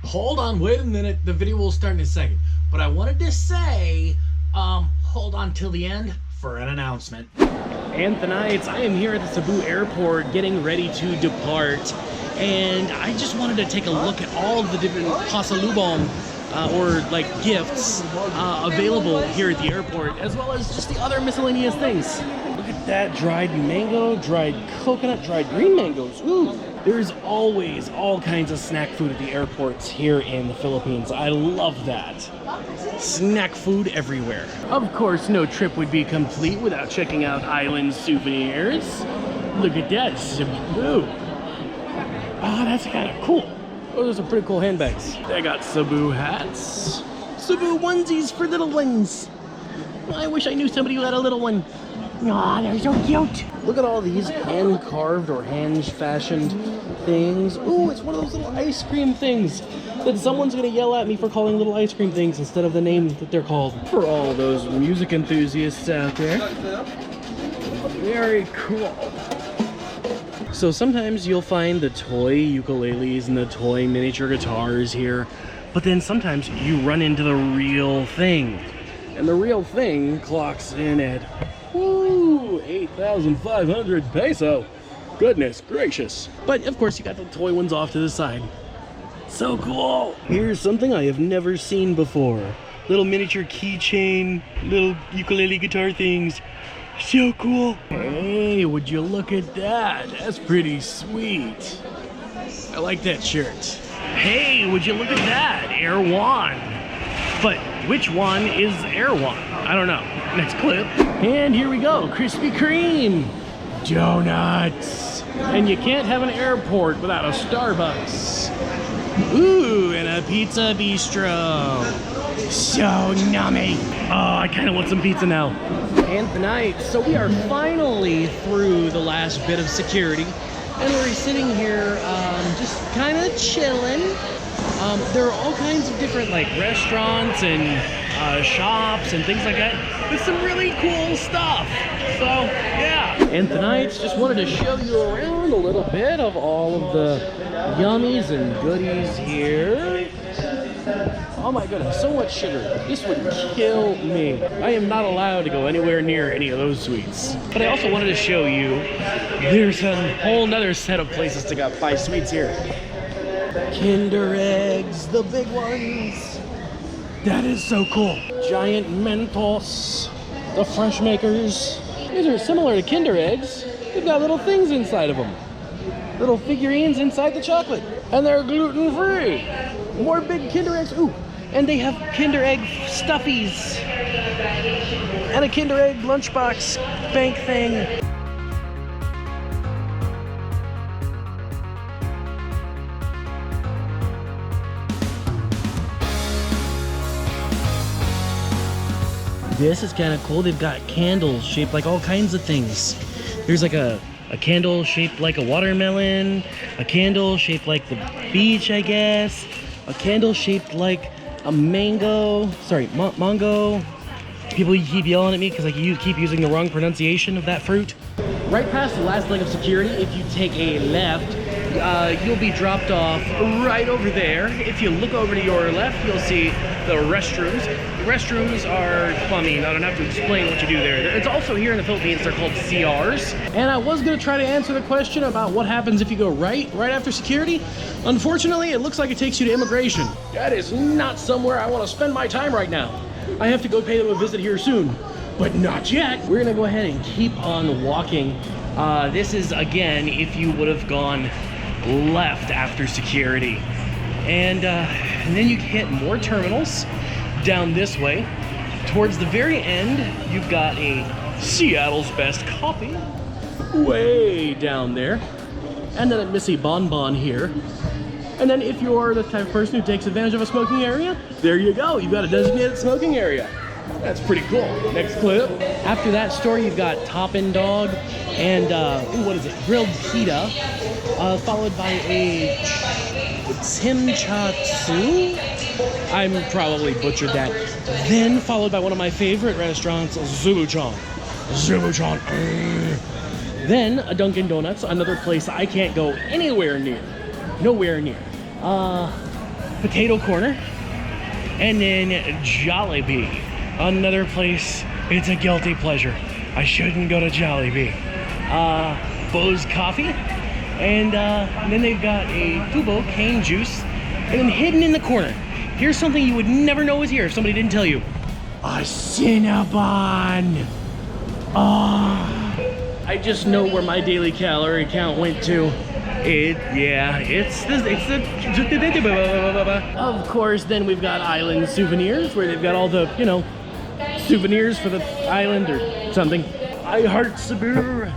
Hold on, wait a minute. The video will start in a second. But I wanted to say, hold on till the end for an announcement. And tonight, I am here at the Cebu Airport getting ready to depart. And I just wanted to take a look at all of the different Pasalubong or like gifts available here at the airport, as well as just the other miscellaneous things. Look at that, dried mango, dried coconut, dried green mangoes. Ooh, there's always all kinds of snack food at the airports here in the Philippines. I love that. Snack food everywhere. Of course, no trip would be complete without checking out island souvenirs. Look at that, Cebu. Oh, that's kind of cool. Oh, those are pretty cool handbags. They got Cebu hats. Cebu onesies for little ones. I wish I knew somebody who had a little one. Aw, they're so cute. Look at all these hand-carved or hand-fashioned things. Ooh, it's one of those little ice cream things that someone's gonna yell at me for calling little ice cream things instead of the name that they're called. For all those music enthusiasts out there. Very cool. So sometimes you'll find the toy ukuleles and the toy miniature guitars here, but then sometimes you run into the real thing. And the real thing clocks in at, woo, 8,500 peso. Goodness gracious. But of course you got the toy ones off to the side. So cool. Here's something I have never seen before. Little miniature keychain, little ukulele guitar things. So cool. Hey, would you look at that? That's pretty sweet. I like that shirt. Hey, would you look at that? Air One. But which one is Air One? I don't know. Next clip. And here we go. Krispy Kreme. Donuts. And you can't have an airport without a Starbucks. Ooh, and a pizza bistro. So yummy. Oh, I kind of want some pizza now. And tonight, so we are finally through the last bit of security, and we're sitting here just kind of chilling. There are all kinds of different like restaurants and shops and things like that with some really cool stuff. So yeah. And tonight, just wanted to show you around a little bit of all of the yummies and goodies here. Oh my goodness, so much sugar. This would kill me. I am not allowed to go anywhere near any of those sweets. But I also wanted to show you, there's a whole nother set of places to go buy sweets here. Kinder Eggs, the big ones. That is so cool. Giant Mentos, the Fresh Makers. These are similar to Kinder Eggs. They've got little things inside of them. Little figurines inside the chocolate. And they're gluten-free. More big Kinder Eggs. Ooh, and they have Kinder Egg stuffies. And a Kinder Egg lunchbox bank thing. This is kind of cool. They've got candles shaped like all kinds of things. There's like a candle shaped like a watermelon, a candle shaped like the beach, I guess, a candle shaped like a mango, mango. People keep yelling at me because I keep using the wrong pronunciation of that fruit. Right past the last leg of security, if you take a left, you'll be dropped off right over there. If you look over to your left, you'll see the restrooms. The restrooms are, well, I mean, I don't have to explain what you do there. It's also here in the Philippines, they're called CRs. And I was gonna try to answer the question about what happens if you go right after security. Unfortunately, it looks like it takes you to immigration. That is not somewhere I wanna spend my time right now. I have to go pay them a visit here soon, but not yet. We're gonna go ahead and keep on walking. This is, again, if you would have gone left after security. And then you hit more terminals down this way. Towards the very end, you've got a Seattle's Best Coffee way down there. And then a Missy Bonbon here. And then if you're the type of person who takes advantage of a smoking area, there you go. You've got a designated smoking area. That's pretty cool. Next clip. After that store, you've got Toppin' Dog and, what is it? Grilled pita, followed by a Timchatsu. I'm probably butchered that. Then followed by one of my favorite restaurants, Zubuchan. Then a Dunkin' Donuts, another place I can't go anywhere near. Nowhere near. Potato Corner, and then Jollibee. Another place, it's a guilty pleasure. I shouldn't go to Jollibee. Bo's Coffee, and then they've got a Fubo cane juice, and then hidden in the corner, here's something you would never know was here if somebody didn't tell you. A Cinnabon. I just know where my daily calorie count went to. It's of course, then we've got island souvenirs where they've got all the, you know, souvenirs for the island or something. I heart Cebu.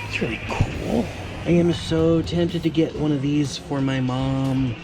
It's really cool. I am so tempted to get one of these for my mom.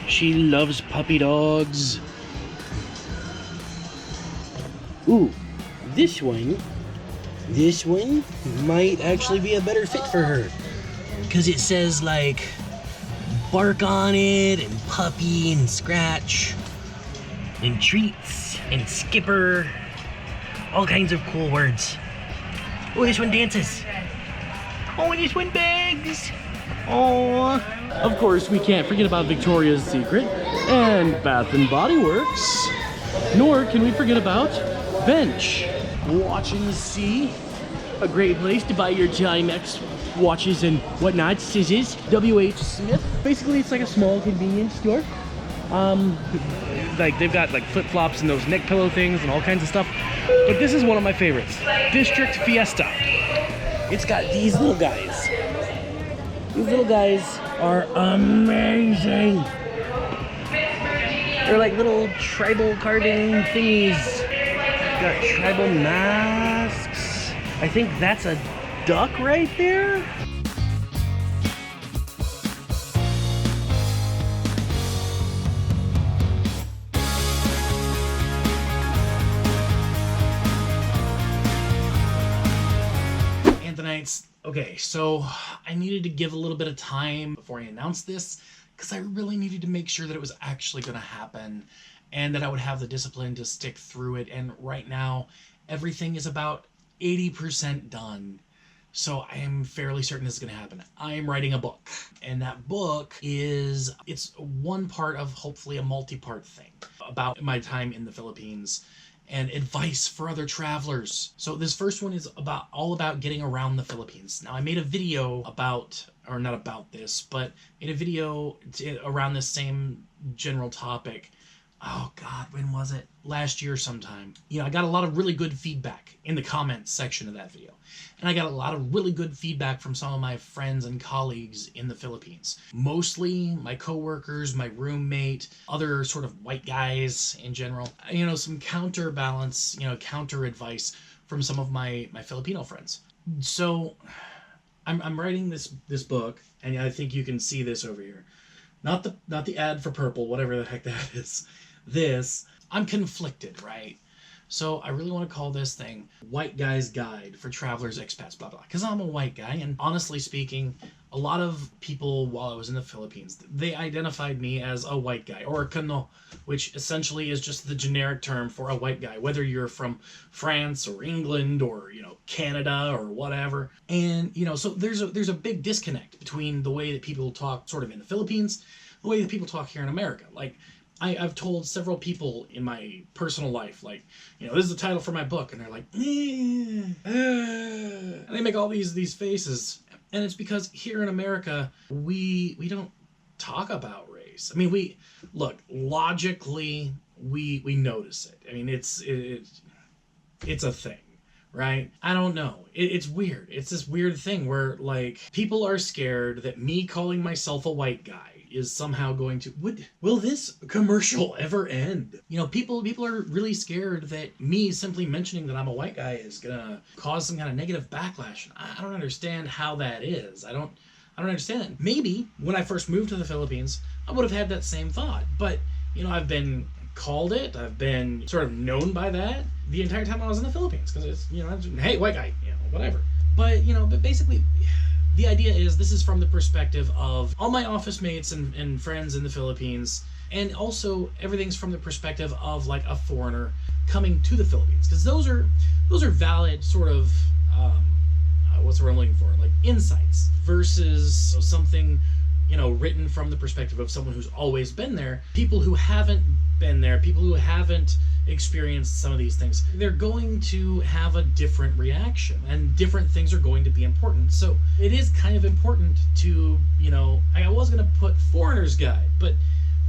She loves puppy dogs. Ooh, this one might actually be a better fit for her. Because it says like bark on it, and puppy, and scratch, and treats, and skipper. All kinds of cool words. Oh, this one dances. Oh, this one begs. Oh. Of course, we can't forget about Victoria's Secret and Bath and Body Works. Nor can we forget about Bench. Watching the sea. A great place to buy your Timex watches and whatnot. Scissors. W.H. Smith. Basically, it's like a small convenience store. Like they've got like flip-flops and those neck pillow things and all kinds of stuff. But this is one of my favorites. District Fiesta. It's got these little guys. These little guys are amazing. They're like little tribal carving thingies. Got tribal masks. I think that's a duck right there. Okay, so I needed to give a little bit of time before I announced this because I really needed to make sure that it was actually going to happen and that I would have the discipline to stick through it. And right now, everything is about 80% done. So I am fairly certain this is going to happen. I am writing a book, and that book it's one part of hopefully a multi-part thing about my time in the Philippines and advice for other travelers. So this first one is all about getting around the Philippines. Now I made a video not about this, but made a video around this same general topic. Oh God, when was it? Last year sometime. You know, I got a lot of really good feedback in the comments section of that video. And I got a lot of really good feedback from some of my friends and colleagues in the Philippines. Mostly my coworkers, my roommate, other sort of white guys in general. You know, some counterbalance, counter advice from some of my Filipino friends. So I'm writing this book, and I think you can see this over here. Not the ad for purple, whatever the heck that is. I'm conflicted, right? So I really want to call this thing White Guy's Guide for Travelers, Expats, blah, blah. Because I'm a white guy, and honestly speaking, a lot of people while I was in the Philippines, they identified me as a white guy, or a Kano, which essentially is just the generic term for a white guy, whether you're from France or England or, Canada or whatever. And, so there's a big disconnect between the way that people talk sort of in the Philippines, the way that people talk here in America. Like, I've told several people in my personal life, like, this is the title for my book, and they're like, and they make all these faces, and it's because here in America, we don't talk about race. I mean, logically, we notice it. I mean, it's a thing, right? I don't know. It's weird. It's this weird thing where, like, people are scared that me calling myself a white guy is somehow going to... Will this commercial ever end? People are really scared that me simply mentioning that I'm a white guy is gonna cause some kind of negative backlash. I don't understand how that is. I don't understand it. Maybe when I first moved to the Philippines, I would have had that same thought. But, I've been called it. I've been sort of known by that the entire time I was in the Philippines. Because it's, hey, white guy, whatever. But, but basically... The idea is this is from the perspective of all my office mates and friends in the Philippines, and also everything's from the perspective of like a foreigner coming to the Philippines, because those are valid sort of what's the word I'm looking for, like insights versus something written from the perspective of someone who's always been there. People who haven't been there, people who haven't experienced some of these things, they're going to have a different reaction, and different things are going to be important. So it is kind of important to, I was going to put foreigner's guide, but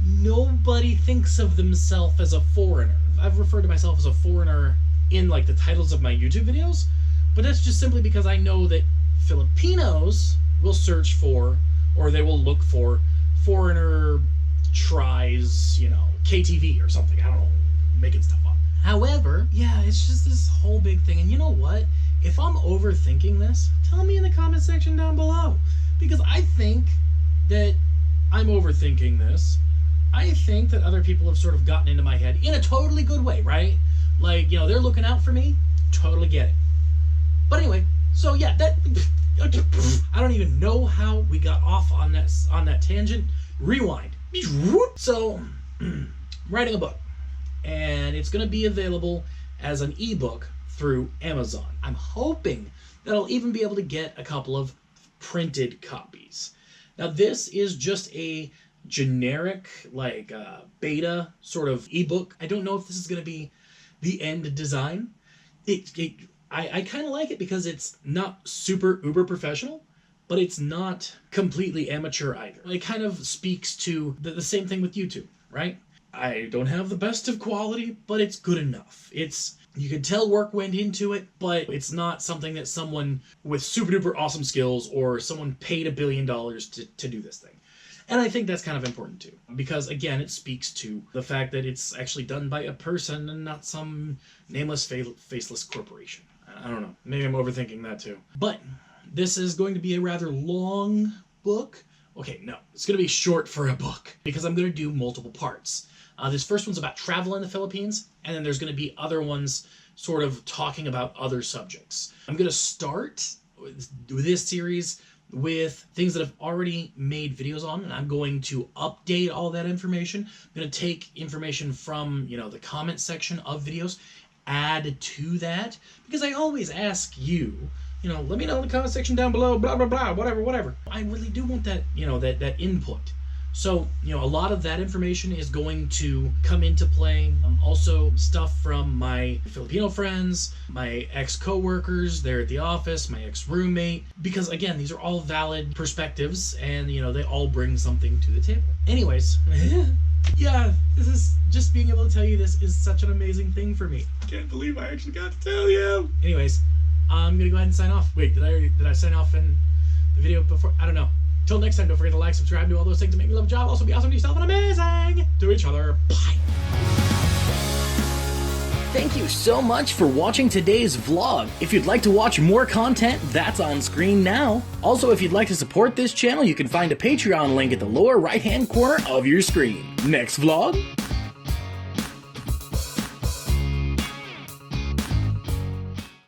nobody thinks of themselves as a foreigner. I've referred to myself as a foreigner in like the titles of my YouTube videos, but that's just simply because I know that Filipinos will search for, or they will look for, foreigner tries, KTV or something. I don't know, making stuff up. However, yeah, it's just this whole big thing. And you know what? If I'm overthinking this, tell me in the comment section down below. Because I think that I'm overthinking this. I think that other people have sort of gotten into my head in a totally good way, right? Like, they're looking out for me. Totally get it. But anyway, so yeah, I don't even know how we got off on that tangent. Rewind. So, writing a book, and it's going to be available as an ebook through Amazon. I'm hoping that I'll even be able to get a couple of printed copies. Now, this is just a generic, beta sort of ebook. I don't know if this is going to be the end design. I kind of like it because it's not super uber professional, but it's not completely amateur either. It kind of speaks to the same thing with YouTube, right? I don't have the best of quality, but it's good enough. You can tell work went into it, but it's not something that someone with super duper awesome skills or someone paid $1 billion to do this thing. And I think that's kind of important too, because again, it speaks to the fact that it's actually done by a person and not some nameless, faceless corporation. I don't know. Maybe I'm overthinking that too. But this is going to be a rather long book. Okay, no, it's going to be short for a book because I'm going to do multiple parts. This first one's about travel in the Philippines, and then there's going to be other ones sort of talking about other subjects. I'm going to start with this series with things that I've already made videos on, and I'm going to update all that information. I'm going to take information from, the comment section of videos, add to that, because I always ask you, let me know in the comment section down below, blah, blah, blah, whatever. I really do want that, that input. So, a lot of that information is going to come into play. Also, stuff from my Filipino friends, my ex-coworkers there at the office, my ex-roommate, because again, these are all valid perspectives, and they all bring something to the table. Anyways, yeah, this is just being able to tell you this is such an amazing thing for me. I can't believe I actually got to tell you. Anyways, I'm gonna go ahead and sign off. Wait, did I sign off in the video before? I don't know. Till next time, don't forget to like, subscribe, do all those things to make me love a job. Also, be awesome to yourself and amazing to each other. Bye. Thank you so much for watching today's vlog. If you'd like to watch more content, that's on screen now. Also, if you'd like to support this channel, you can find a Patreon link at the lower right-hand corner of your screen. Next vlog,